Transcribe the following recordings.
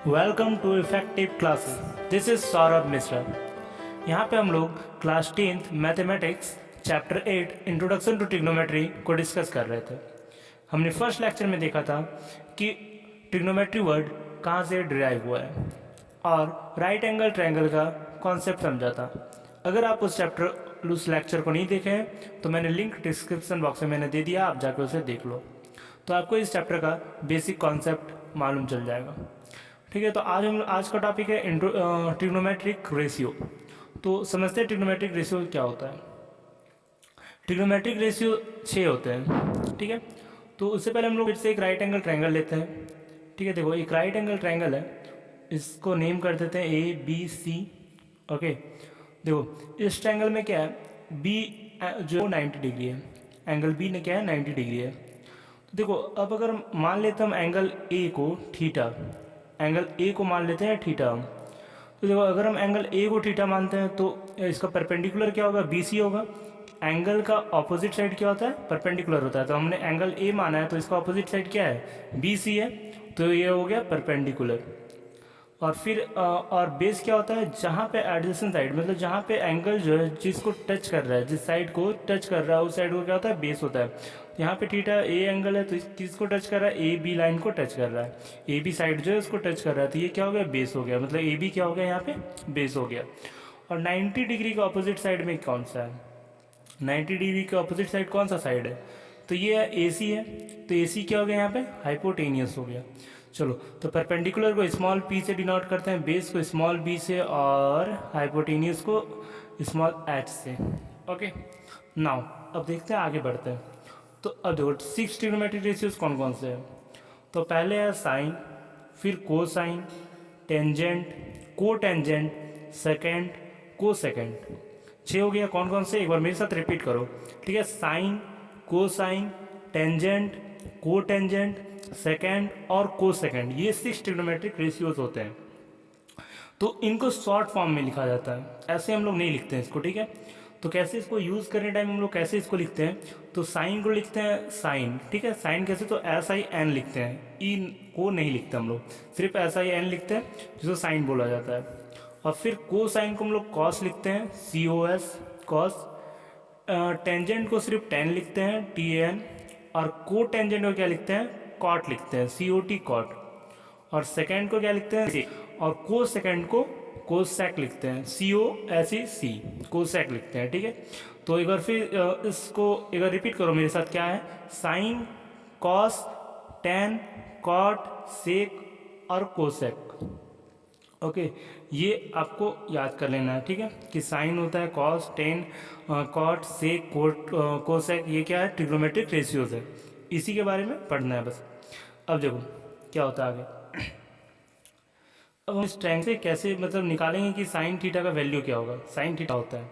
Welcome to effective classes. This is Saurabh Mishra. यहाँ पे हम लोग class 10th mathematics chapter 8 introduction to trigonometry को डिस्कस कर रहे थे। हमने फर्स्ट लेक्चर में देखा था कि ट्रिग्नोमेट्री वर्ड कहाँ से डिराइव हुआ है और राइट एंगल ट्रायंगल का कॉन्सेप्ट समझा था। अगर आप उस लेक्चर को नहीं देखे हैं तो मैंने लिंक डिस्क्रिप्शन बॉक्स में मैंने दे दिया, आप जाकर उसे देख लो तो आपको इस चैप्टर का बेसिक कॉन्सेप्ट मालूम चल जाएगा। ठीक है, तो आज का टॉपिक है ट्रिग्नोमेट्रिक रेशियो। तो समझते हैं ट्रिग्नोमेट्रिक रेशियो क्या होता है। ट्रिग्नोमेट्रिक रेशियो 6 होते हैं। ठीक है, तो उससे पहले हम लोग फिर से एक राइट एंगल ट्रायंगल लेते हैं। ठीक है, देखो एक राइट एंगल ट्रायंगल है, इसको नेम कर देते हैं ABC। ओके, देखो इस ट्रायंगल में क्या है, बी जो 90 डिग्री है, एंगल बी ने क्या है 90 डिग्री है। तो देखो अब अगर मान लेते हम एंगल ए को थीटा, एंगल ए को मान लेते हैं थीटा। तो देखो अगर हम एंगल ए को थीटा मानते हैं तो इसका परपेंडिकुलर क्या होगा, BC होगा। एंगल का ऑपोजिट साइड क्या होता है, परपेंडिकुलर होता है। तो हमने एंगल ए माना है तो इसका ऑपोजिट साइड क्या है, BC है, तो ये हो गया परपेंडिकुलर। और फिर और बेस क्या होता है, जहाँ पे एडजेसेंट साइड मतलब जहाँ पे एंगल जो है जिसको टच कर रहा है, जिस साइड को टच कर रहा है उस साइड को क्या होता है, बेस होता है। यहाँ पे थीटा ए एंगल है तो किसको टच कर रहा है, AB लाइन को टच कर रहा है। AB साइड जो है उसको टच कर रहा है तो ये क्या हो गया, बेस हो गया। मतलब AB क्या हो गया, यहाँ पे बेस हो गया। और 90 डिग्री का अपोजिट साइड में कौन सा है, 90 डिग्री का अपोजिट साइड कौन सा साइड है, तो ये है AC है। तो AC क्या हो गया, यहाँ पे हाइपोटेनियस हो गया। चलो तो परपेंडिकुलर को स्मॉल p से डिनोट करते हैं, बेस को स्मॉल b से और हाइपोटेनियस को स्मॉल h से। ओके, नाउ अब देखते हैं, आगे बढ़ते हैं। तो अब देखो 6 ट्रिग्नोमेट्रिक रेशियोज कौन कौन से हैं। तो पहले है साइन, फिर कोसाइन, टेंजेंट, को टेंजेंट, सेकेंड, को सेकेंड। 6 हो गया। कौन कौन से, एक बार मेरे साथ रिपीट करो। ठीक है, साइन, कोसाइन, टेंजेंट, को टेंजेंट, सेकेंड और को सेकेंड, ये 6 ट्रिग्नोमेट्रिक रेशियोज होते हैं। तो इनको शॉर्ट फॉर्म में लिखा जाता है, ऐसे हम लोग नहीं लिखते हैं इसको। ठीक है, तो कैसे इसको यूज़ करने टाइम हम लोग कैसे इसको लिखते हैं, तो साइन को लिखते हैं साइन। ठीक है, साइन कैसे, तो SIN लिखते हैं, ई को नहीं लिखते हम लोग, सिर्फ SIN लिखते हैं जिसको साइन बोला जाता है। और फिर को साइन को हम लोग कॉस लिखते हैं, COS कॉस। टेंजेंट को सिर्फ टेन लिखते हैं, TAN। और को टेंजेंट को क्या लिखते हैं, कॉट लिखते हैं, COT कॉट। और सेकेंड को क्या लिखते हैं, और को सेकेंड को कोसेक लिखते हैं, COSEC कोसेक लिखते हैं। ठीक है, तो एक बार फिर इसको एक बार रिपीट करो मेरे साथ, क्या है, साइन, कॉस, टेन, कॉट, सेक और कोसेक। ओके, ये आपको याद कर लेना है। ठीक है, कि साइन होता है कॉस, टेन, कॉट, सेक, कोसेक, ये क्या है, ट्रिग्नोमेट्रिक रेशियोज है। इसी के बारे में पढ़ना है बस। अब देखो क्या होता है आगे। अब हम इस ट्रायंगल से कैसे मतलब निकालेंगे कि साइन थीटा का वैल्यू क्या होगा। साइन थीटा होता है,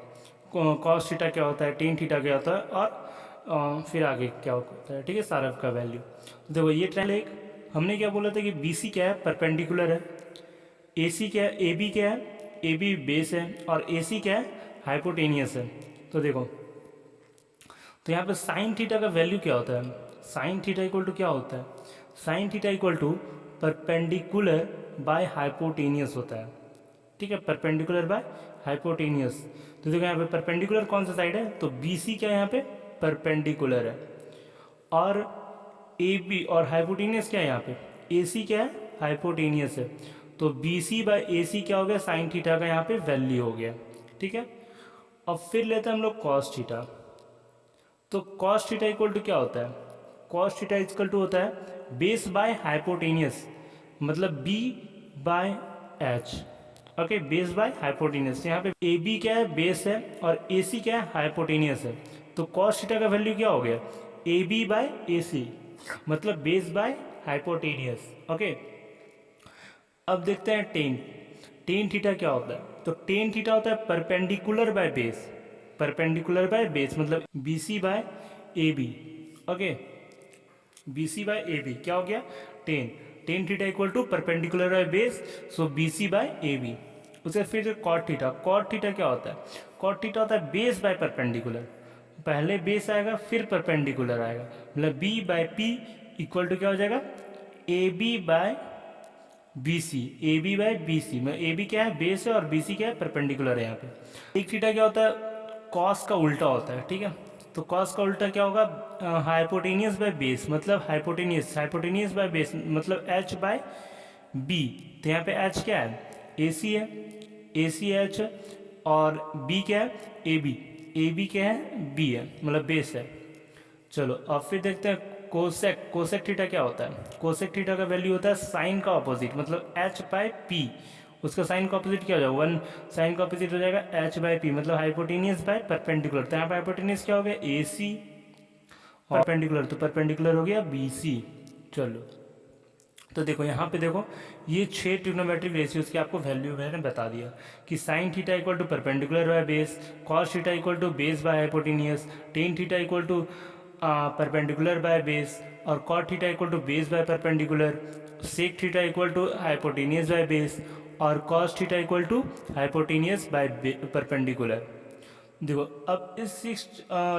कॉस थीटा क्या होता है, टेन थीटा क्या होता है, और फिर आगे क्या होता है। ठीक है, सारा का वैल्यू। तो देखो ये ट्रायंगल एक, हमने क्या बोला था कि BC क्या है, परपेंडिकुलर है। AC क्या है, AB क्या है, AB बेस है। और AC क्या है, हाइपोटेनियस है। तो देखो तो यहाँ पे साइन थीटा का वैल्यू क्या होता है, साइन थीटा इक्वल टू क्या होता है, sine theta equal to perpendicular by hypotenuse होता है। ठीक है, परपेंडिकुलर बाय हाइपोटेनियस। तो देखो यहाँ पे परपेंडिकुलर कौन सा साइड है, तो BC क्या है, यहाँ पे परपेंडिकुलर है। और AB और हाइपोटेनियस क्या है, यहाँ पे AC क्या है, हाइपोटेनियस है। तो BC बाय AC क्या हो गया, साइन थीटा का यहाँ पे वैल्यू हो गया। ठीक है, अब फिर लेते हैं हम लोग कॉस थीटा। तो कॉस थीटा इक्वल टू क्या होता है, कॉस थीटा इक्वल टू होता है बेस बाय हाइपोटेनियस, मतलब B by H। Okay, base by hypotenuse. यहाँ पे AB क्या है, बेस है, और AC क्या है, हाइपोटेनियस है। तो कॉस थीटा का वैल्यू क्या हो गया, AB बाय AC, मतलब बेस बाय हाइपोटेनियस। ओके, अब देखते हैं टेन। टेन थीटा क्या होता है, तो टेन थीटा होता है perpendicular by base, perpendicular by base मतलब BC by AB। Okay, BC by AB क्या हो गया, tan. Tan theta equal to perpendicular by base, so BC by AB। उसके फिर कॉट थीटा, कॉट थीटा क्या होता है, कॉट थीटा होता है बेस बाय परपेंडिकुलर, पहले बेस आएगा फिर परपेंडिकुलर आएगा, मतलब B by P equal to क्या हो जाएगा, AB by BC, AB by BC में AB क्या है, बेस है, और BC क्या है, परपेंडिकुलर है यहाँ पे। एक थीटा क्या होता है, कॉस का उल्टा होता है, ठीक है। तो कॉस का उल्टा क्या होगा, हाइपोटेनियस बाय बेस, मतलब हाइपोटेनियस बाय बेस मतलब H बाय B। तो यहाँ पे H क्या है, AC है, AC H, और B क्या है, AB, AB क्या है, B है, मतलब बेस है। चलो अब फिर देखते हैं कोसेक थीटा क्या होता है। कोसेक थीटा का वैल्यू होता है साइन का ऑपोजिट, मतलब H बाय P। उसका साइन का ऑपोजिट क्या हो जाएगा, वन साइन का ऑपोजिट हो जाएगा H बाय P, मतलब हाइपोटेनियस बाय परपेंडिकुलर। तो यहाँ पे हाइपोटेनियस क्या हो गया, AC, और परपेंडिकुलर तो परपेंडिकुलर हो गया BC। चलो तो देखो यहाँ पे देखो, ये 6 ट्रिग्नोमेट्रिक रेशियोज की आपको वैल्यू मैंने बता दिया कि sine theta equal to perpendicular by base, cos theta equal to base by hypotenuse, tan theta equal to perpendicular by base, और cot theta equal to base by perpendicular, sec theta equal to hypotenuse by base, और cos theta equal to hypotenuse by perpendicular. देखो अब इस 6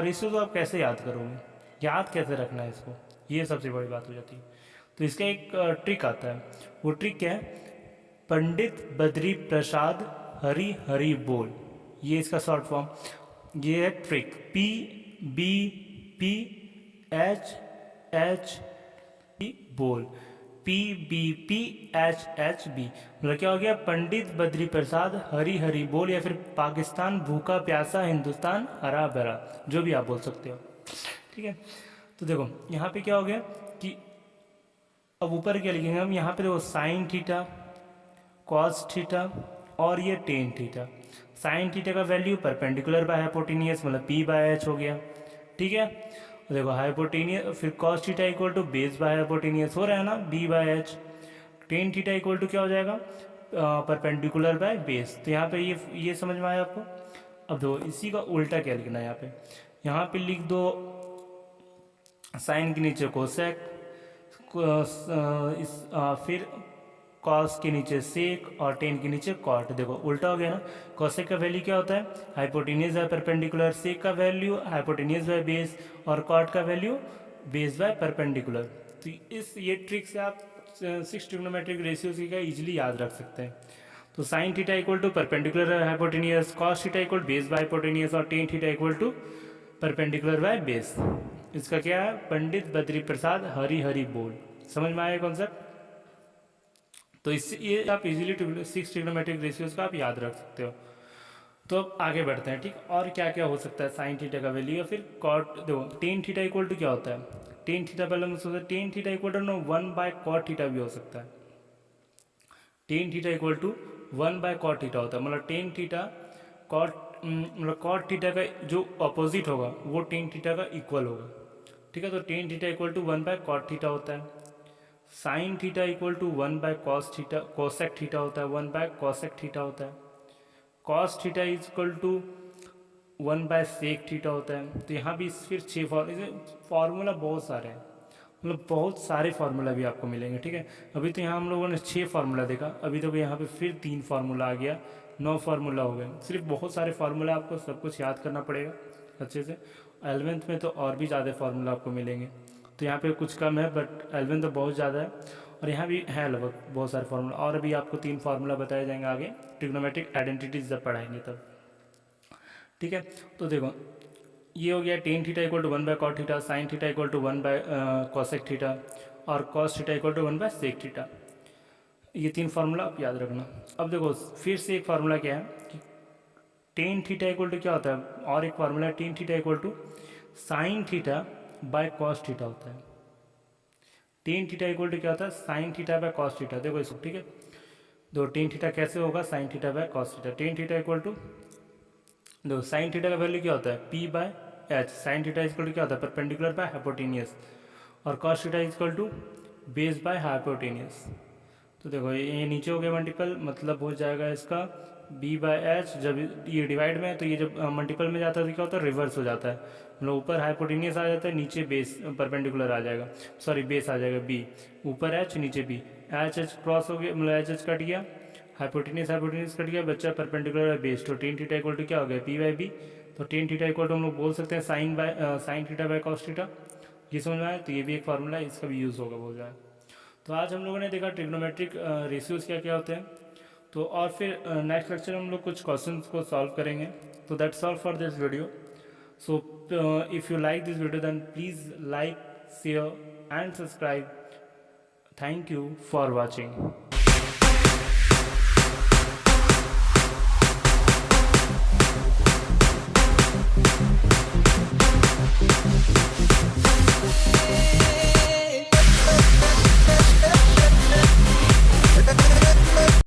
ratio को आप कैसे याद करोगे, याद कैसे रखना है इसको, ये सबसे बड़ी बात हो जाती है। तो इसका एक ट्रिक आता है, वो ट्रिक क्या है, पंडित बद्री प्रसाद हरि हरि बोल, ये इसका शॉर्ट फॉर्म, ये है ट्रिक, PBPHH बोल, PBPHHB, मतलब क्या हो गया, पंडित बद्री प्रसाद हरि हरि बोल, या फिर पाकिस्तान भूखा प्यासा हिंदुस्तान हरा भरा, जो भी आप बोल सकते हो, ठीक है। तो देखो यहाँ पे क्या हो गया कि अब ऊपर क्या लिखेंगे हम, यहाँ पे देखो साइन थीटा, कॉस थीटा, और ये टेन थीटा। साइन थीटा का वैल्यू परपेंडिकुलर बाय हाइपोटेनियस, मतलब P बाय H हो गया, ठीक है। देखो हाइपोटेनियस, फिर cos theta equal to base by hypotenuse हो रहा है ना, B by H। Tan theta equal to क्या हो जाएगा, परपेंडिकुलर बाय बेस। तो यहाँ पे ये समझ में आया आपको। अब देखो इसी का उल्टा क्या लिखना है, यहाँ पे लिख दो साइन के नीचे कोसेक, फिर कॉस के नीचे सेक, और टेन के नीचे कॉट। देखो उल्टा हो गया ना, कॉसेक का वैल्यू क्या होता है, हाइपोटेनियस बाय परपेंडिकुलर, सेक का वैल्यू हाइपोटेनियस बाय बेस, और कॉट का वैल्यू बेस बाय परपेंडिकुलर। तो ये ट्रिक से आप 6 ट्रिग्नोमेट्रिक रेशियोज का इजीली याद रख सकते हैं। तो sine theta equal to perpendicular hypotenuse, cos theta equal base by hypotenuse, और tan theta equal to perpendicular by base. इसका क्या है, पंडित बद्री प्रसाद हरि हरि बोल। समझ में आया कॉन्सेप्ट। तो इससे ये आप इजीली 6 ट्रिग्नोमेट्रिक रेशियोज का आप याद रख सकते हो। तो अब आगे बढ़ते हैं, ठीक। और क्या क्या हो सकता है साइन थीटा का वैल्यू, या फिर कॉट, देखो टेन थीटा इक्वल टू क्या होता है, टेन थीटा पहले हम सोचते हैं, टेन थीटा इक्वल टू ना 1 बाय कॉट थीटा भी हो सकता है। Tan theta equal to 1 by cot theta होता है, मतलब टेन थीटा कॉट, मतलब कॉट थीटा का जो अपोजिट होगा वो टेन थीटा का इक्वल होगा, ठीक है। तो tan theta equal to 1 by cot theta होता है। Sine theta equal to 1 by cos theta, cosec theta होता है, 1 बाय कोसेक थीटा होता है। Cos theta is equal to 1 by sec theta होता है। तो यहाँ भी फिर 6 फार्मूला बहुत सारे हैं, मतलब बहुत सारे फार्मूला भी आपको मिलेंगे, ठीक है। अभी तो यहाँ हम लोगों ने 6 फार्मूला देखा, अभी तो यहाँ पे फिर 3 फार्मूला आ गया, 9 फार्मूला हो गए। सिर्फ बहुत सारे फार्मूला, आपको सब कुछ याद करना पड़ेगा अच्छे से। 11th में तो और भी ज़्यादा फार्मूला आपको मिलेंगे, तो यहाँ पे कुछ कम है, बट 11th तो बहुत ज़्यादा है, और यहाँ भी है लगभग बहुत सारे फार्मूला। और अभी आपको 3 फार्मूला बताए जाएंगे आगे, ट्रिग्नोमेट्रिक आइडेंटिटीज जब पढ़ाएंगे तब, ठीक है। तो देखो ये हो गया tan theta equal to 1 by cot theta, sine theta equal to 1 by cosec theta, और cos theta equal to 1 by sec theta. ये 3 फार्मूला आप याद रखना। अब देखो फिर से एक फार्मूला क्या है कि टेन थीटा इक्वल टू क्या होता है, और एक फार्मूला है tan theta equal to sine theta by cos theta होता है। टेन थीटा इक्वल टू क्या होता है, sine theta by cos theta. देखो इसको, ठीक है। दो टेन थीटा कैसे होगा, sine theta by cos theta. Tan theta equal to, देखो साइन थीटा का वैल्यू क्या होता है, P by H। Sine theta equal to क्या होता है, परपेंडिकुलर बाय हाइपोटेनियस, और cos theta equal to base by hypotenuse. तो देखो ये नीचे हो गया मल्टीपल, मतलब हो जाएगा इसका B बाय H। जब ये डिवाइड में है तो ये जब मल्टीपल में जाता है तो क्या होता है, रिवर्स हो जाता है, मतलब ऊपर हाइपोटेनियस आ जाता है, नीचे बेस परपेंडिकुलर आ जाएगा, सॉरी बेस आ जाएगा B, ऊपर H नीचे B, H क्रॉस हो गया, मतलब H कट गया, हाइपोटेनियस कट गया, बच्चा परपेंडिकुलर बेस। तो टेन थीटा इक्वल टू क्या हो गया, P बाय B। तो टेन थीटा इक्वल टू हम लोग बोल सकते हैं sign theta by cos theta. ये समझ में आया। तो ये भी एक फार्मूला है, इसका भी यूज़ होगा बहुत ज़्यादा। तो आज हम लोगों ने देखा ट्रिग्नोमेट्रिक रेशियोज क्या क्या होते हैं। तो और फिर नेक्स्ट लेक्चर हम लोग कुछ क्वेश्चंस को सॉल्व करेंगे। तो that's all for this video. So if you like this video, then please like, share and subscribe. Thank you for watching.